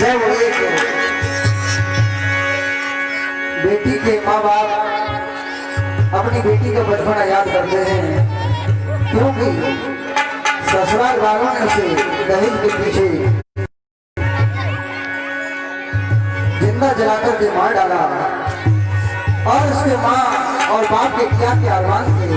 जब एक बेटी के माँ बाप अपनी बेटी का बचपना याद करते हैं, क्योंकि ससुराल वालों ने उसे दहेज के पीछे जिंदा जलाकर के मार डाला और उसके माँ और बाप के क्या क्या अरमान थे।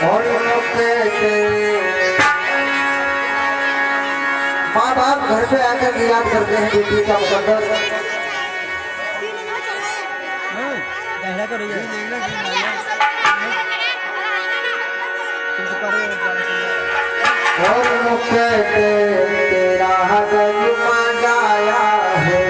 और माँ बाप घर पे आकर याद करते हैं बेटी का मुकद्दर। और तेरा हदन मगाया है,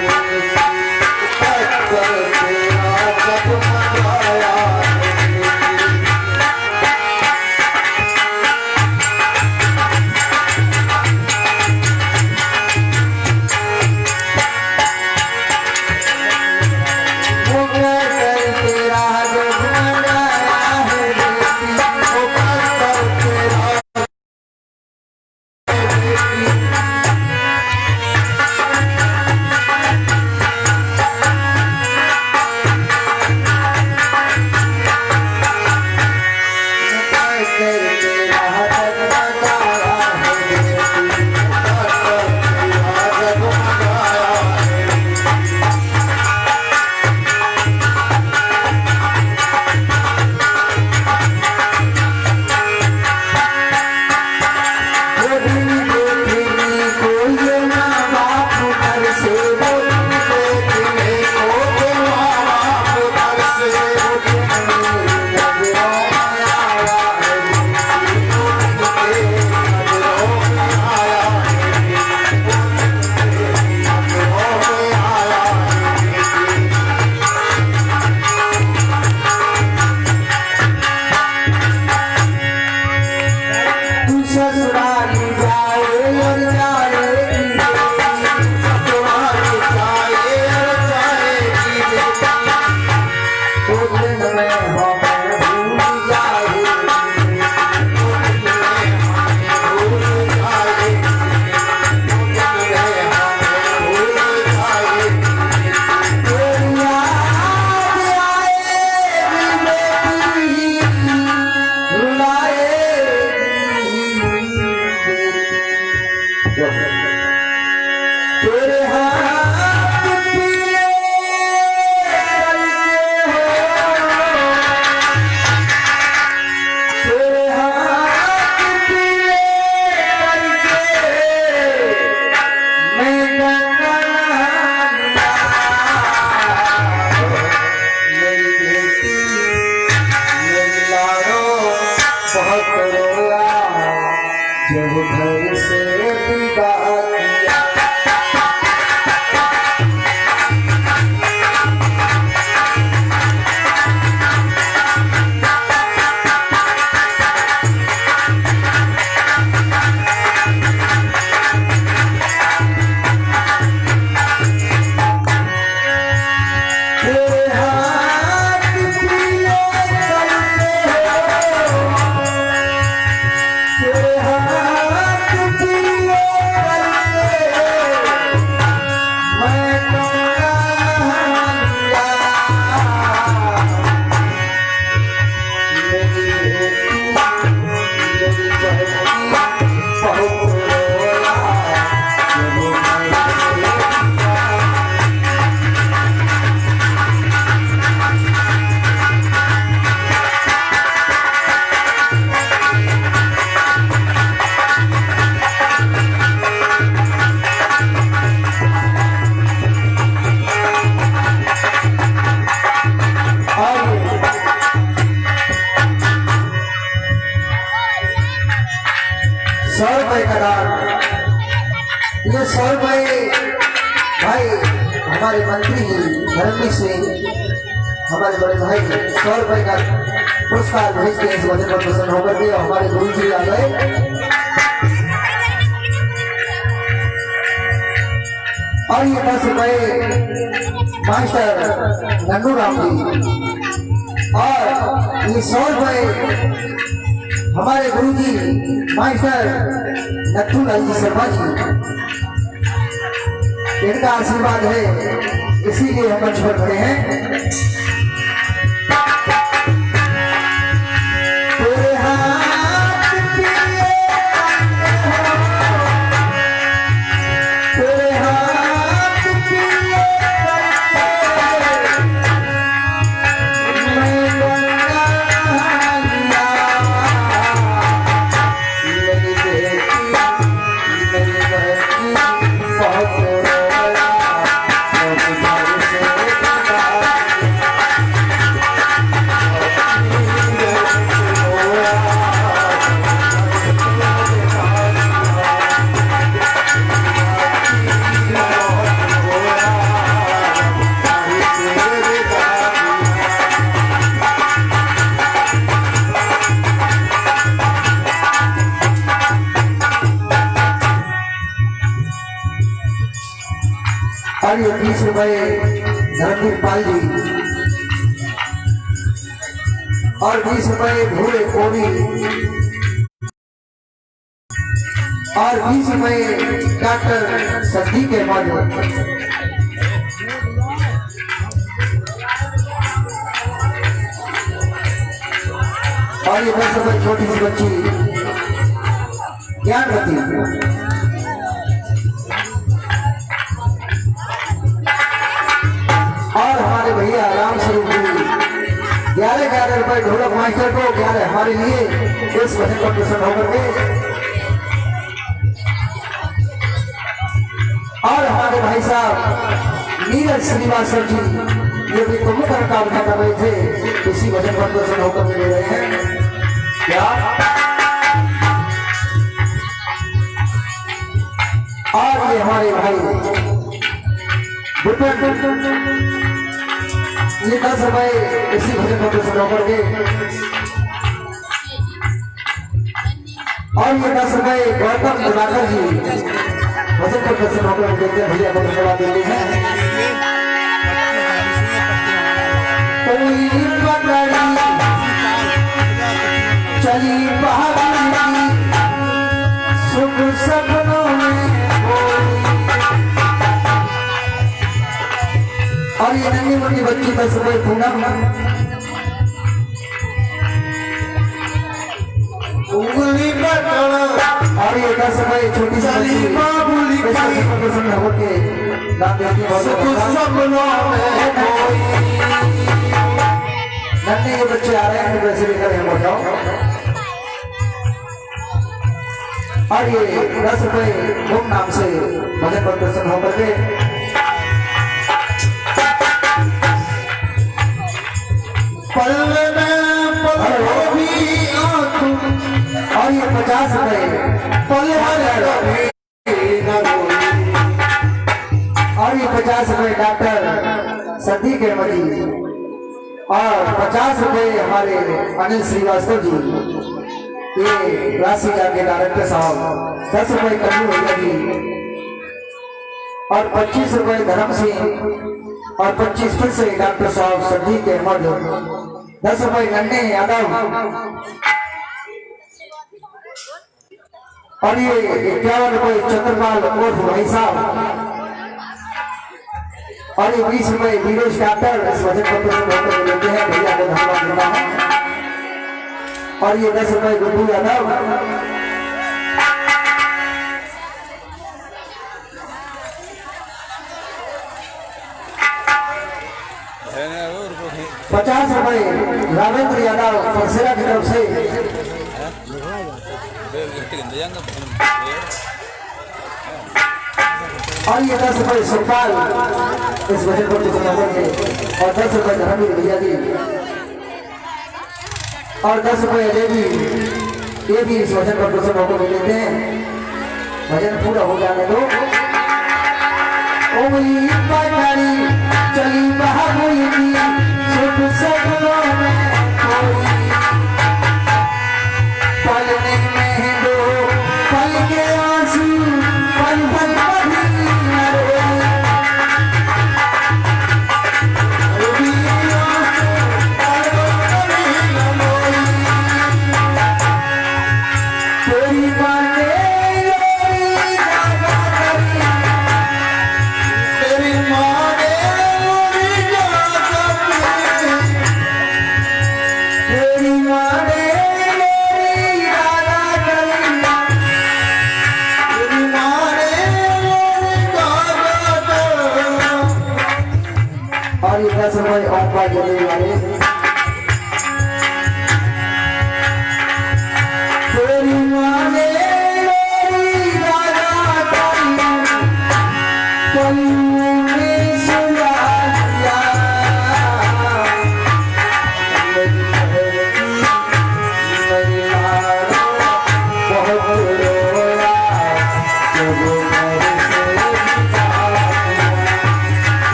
जब घर से विदा किया। ये 100 रुपए भाई हमारे मंत्री धर्मी से हमारे बड़े भाई 100 रुपए का पुरस्कार भेजते हैं इस वजन पर प्रसन्न होकर के। और हमारे गुरु जी आ गए और ये 10 रुपए मास्टर नंदू राम जी और ये 100 रुपए हमारे गुरु जी मास्टर नथू लाल जी शर्मा जी, इनका आशीर्वाद है, इसीलिए हम मंच पर खड़े हैं। और ये 20 रुपए धर्मवीर पाल जी और 20 रुपए भूरे कोरी और 20 रुपए डॉक्टर सद्दी के माधो और ये 10 रुपए छोटी सी बच्ची ज्ञानवती और हमारे भैया राम स्वरूप जी 11 रुपए ढोलक मास्टर को 11 हमारे लिए इस वजन पर प्रसन्न होकर के। और हमारे भाई साहब नीरज श्रीवास्तव जी ये भी प्रमुख काम कर रहे थे, इसी वजन पर प्रसन्न होकर के ले रहे हैं। क्या और ये हमारे भाई ये 10 रुपए इसी भजन पर प्रसन्न होकर के और ये 10 रुपए गौतम प्रभाकर जी भजन पर प्रसन्न होकर देते हैं। भैया को धन्यवाद देते हैं। कोई पकड़ी चली पहाड़ी सुख सपनों में और ये नन्ही मुन्नी बच्ची 10 रुपए पूनम उंगली पकड़ा और ये 10 रुपए छोटी सी प्रसन्न होकर के दान देती नन्हे ये बच्चे आ रहे हैं, पैसे लेकर यहाँ पहुंचाओ। और ये 10 रुपए धूम नाम से भजन पर प्रसन्न होकर के और ये 50 रुपए और ये 50 रुपए डॉक्टर सदी के मरी और 50 रुपए हमारे अनिल श्रीवास्तव जी, ये राशि के डायरेक्टर साहब 10 रुपए कन्नू भैया जी और 25 रुपए धर्म सिंह और 25 फिर से डॉक्टर साहब सदी के अहमद 10 रुपए नन्हे यादव और ये 51 रुपए चंद्रपाल उर्फ भाई साहब और ये 20 रुपए वीरेश डॉक्टर इस वजन पर प्रसन्न होकर लेते हैं। भैया को धन्यवाद देता हूँ। और ये 10 रुपए गुड्डू यादव ₹50 रामेंद्र यादव परसेरा की तरफ से और ये 10 रुपए सुखपाल इस वजन पर और 10 रुपए धर्मवीर भैया जी और 10 रुपए देवी ये भी इस वजन पर प्रसन्न होकर लेते हैं। भजन पूरा हो जाने दो। चली बहा और ये 10 रुपए और पाई जले वाले तेरी माने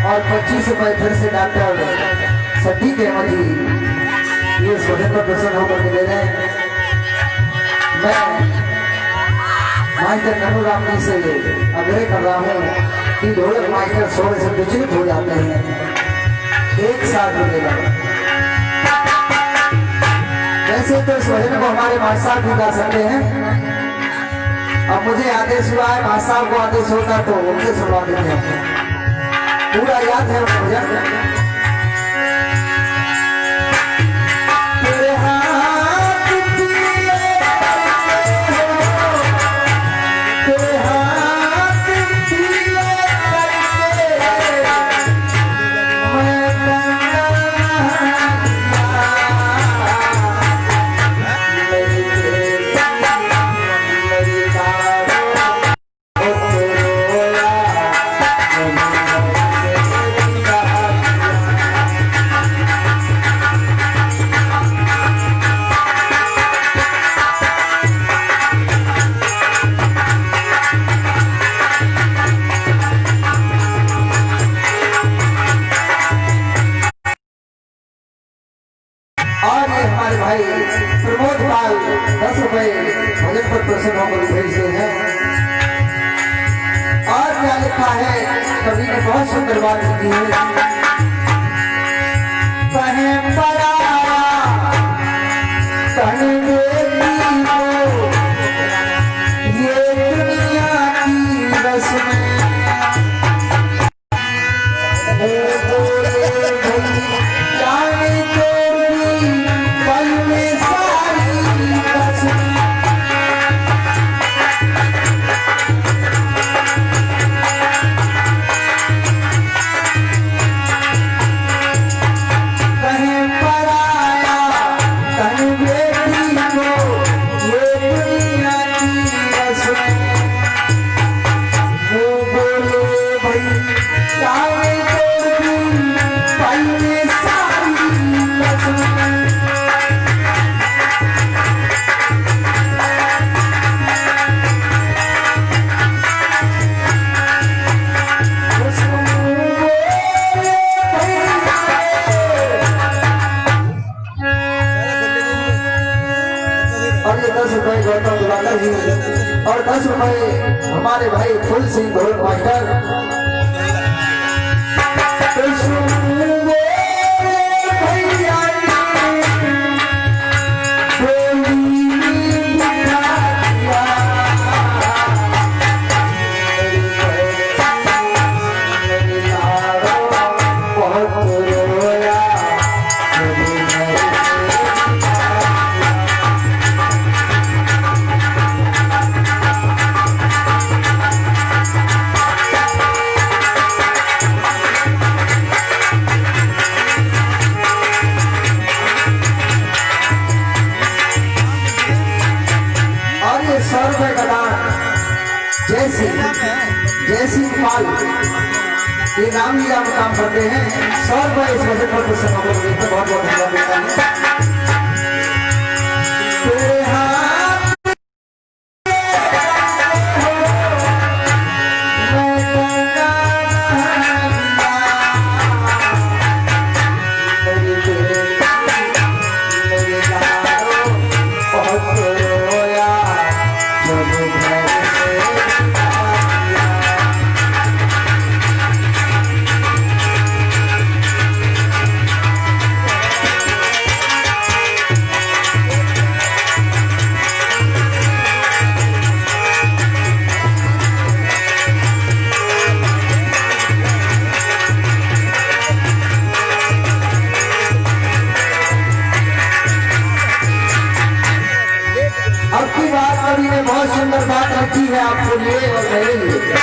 और 25 रुपए फिर से डॉक्टर सती के मजी ये स्वतंत्र प्रदर्शन होकर के दे रहे हैं। मैं मास्टर कनुराम जी से आग्रह कर रहा हूँ कि ढोलक मास्टर शोर से विचलित हो जाते हैं, एक साथ मिलेगा। वैसे तो इस भजन को हमारे मास्टर भी गा सकते हैं, अब मुझे आदेश हुआ है, मास्टर को आदेश होता तो उनसे सुनवा देते हैं। पूरा याद है भजन। तेरे हाथ पीले तेरे हाथ पीले भाई प्रमोद पाल 10 रुपए भजन पर प्रसन्न होकर भेजते हैं। और क्या लिखा है, कवि ने बहुत सुंदर बात लिखी है। ये दुनिया की रस्म और 10 रुपए हमारे भाई फुल सिंह ढोलक मास्टर। जैसी पाल ये नाम लीला में काम करते हैं। 100 रुपए इस वजह पर कुछ बहुत बहुत धन्यवाद। लिए और मेरे लिए